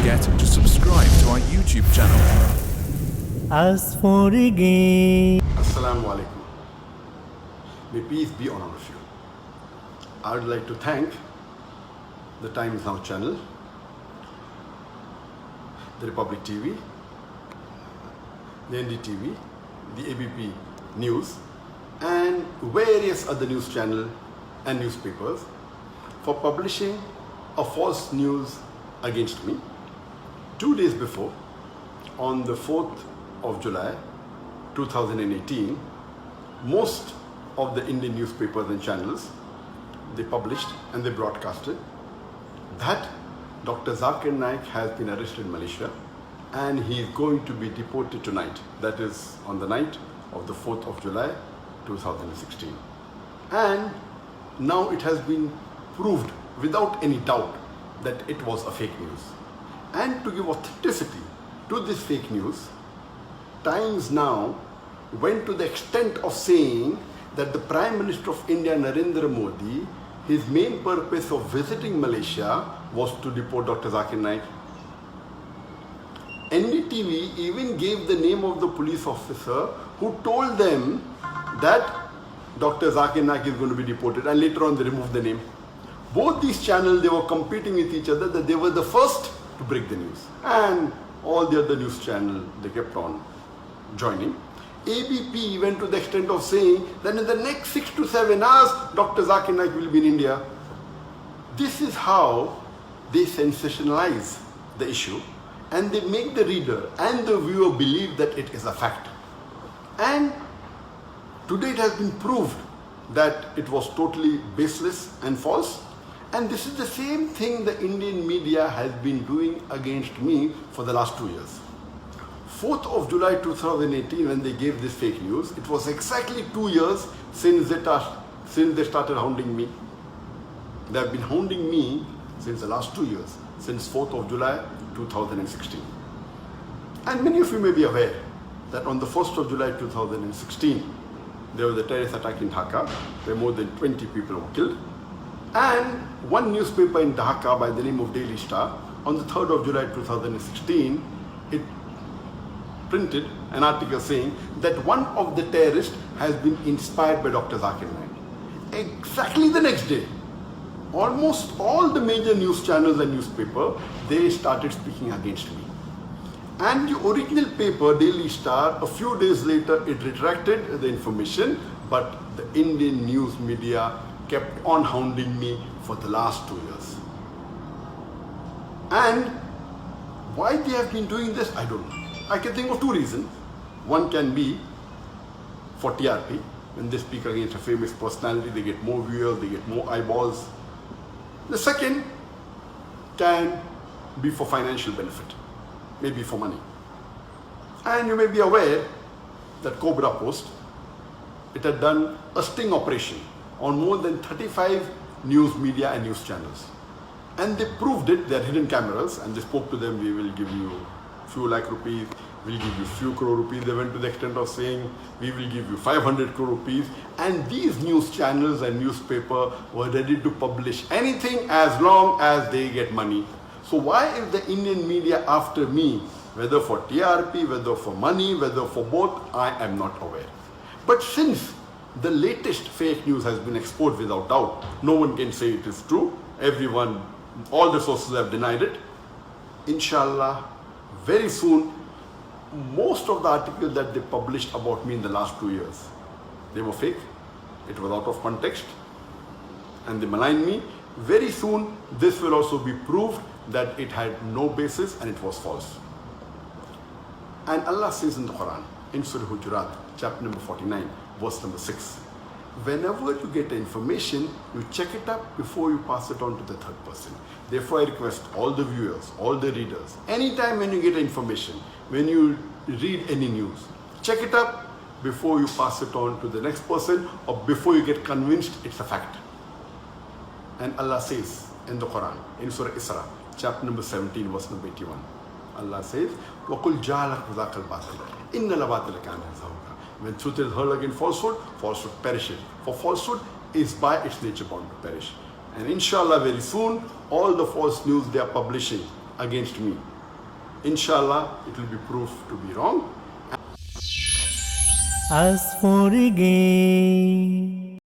forget to subscribe to our YouTube channel. As for again. Assalamu alaikum. May peace be on all of you. I would like to thank the Times Now channel, the Republic TV, the NDTV, the ABP News, and various other news channels and newspapers for publishing a false news against me 2 days before, on the 4th of July 2018. Most of the Indian newspapers and channels, they published and they broadcasted that Dr. Zakir Naik has been arrested in Malaysia and he is going to be deported tonight. That is on the night of the 4th of July 2016. And now it has been proved without any doubt that it was a fake news. And to give authenticity to this fake news, Times Now went to the extent of saying that the Prime Minister of India, Narendra Modi, his main purpose of visiting Malaysia was to deport Dr. Zakir Naik. NDTV even gave the name of the police officer who told them that Dr. Zakir Naik is going to be deported, and later on they removed the name. Both these channels, they were competing with each other that they were the first to break the news. And all the other news channels, they kept on joining. ABP went to the extent of saying that in the next 6 to 7 hours, Dr. Zakir Naik will be in India. This is how they sensationalize the issue and they make the reader and the viewer believe that it is a fact. And today it has been proved that it was totally baseless and false. And this is the same thing the Indian media has been doing against me for the last 2 years. 4th of July 2018, when they gave this fake news, it was exactly 2 years since they started hounding me. They have been hounding me since the last 2 years, since 4th of July 2016. And many of you may be aware that on the 1st of July 2016, there was a terrorist attack in Dhaka, where more than 20 people were killed. And one newspaper in Dhaka by the name of Daily Star, on the 3rd of July 2016, it printed an article saying that one of the terrorists has been inspired by Dr. Zakir Naik. Exactly the next day, almost all the major news channels and newspapers, they started speaking against me. And the original paper, Daily Star, a few days later, it retracted the information, but the Indian news media kept on hounding me for the last 2 years. And why they have been doing this, I don't know. I can think of 2 reasons. One can be for TRP. When they speak against a famous personality, they get more viewers, they get more eyeballs. The second can be for financial benefit, maybe for money. And you may be aware that Cobra Post, it had done a sting operation on more than 35 news media and news channels. And they proved it, they had hidden cameras, and they spoke to them, we will give you few lakh rupees, we'll give you few crore rupees. They went to the extent of saying, we will give you 500 crore rupees. And these news channels and newspaper were ready to publish anything as long as they get money. So why is the Indian media after me, whether for TRP, whether for money, whether for both, I am not aware. But since the latest fake news has been exposed without doubt, no one can say it is true. Everyone, all the sources have denied it. Inshallah, very soon, most of the articles that they published about me in the last 2 years, they were fake. It was out of context and they maligned me. Very soon, this will also be proved that it had no basis and it was false. And Allah says in the Quran, in Surah Hujurat, chapter number 49, verse number 6, whenever you get information, you check it up before you pass it on to the third person. Therefore, I request all the viewers, all the readers, anytime when you get information, when you read any news, check it up before you pass it on to the next person or before you get convinced it's a fact. And Allah says in the Quran, in Surah Isra, chapter number 17, verse number 81, Allah says, وَقُلْ جَعَلَكْ ذَاكَ الْبَاطِلَ إِنَّ الْبَاطِلَ كَانَ زَهُوقًا. When truth is heard against falsehood, falsehood perishes. For falsehood is by its nature bound to perish. And inshallah, very soon, all the false news they are publishing against me, Inshallah, it will be proved to be wrong. As for again.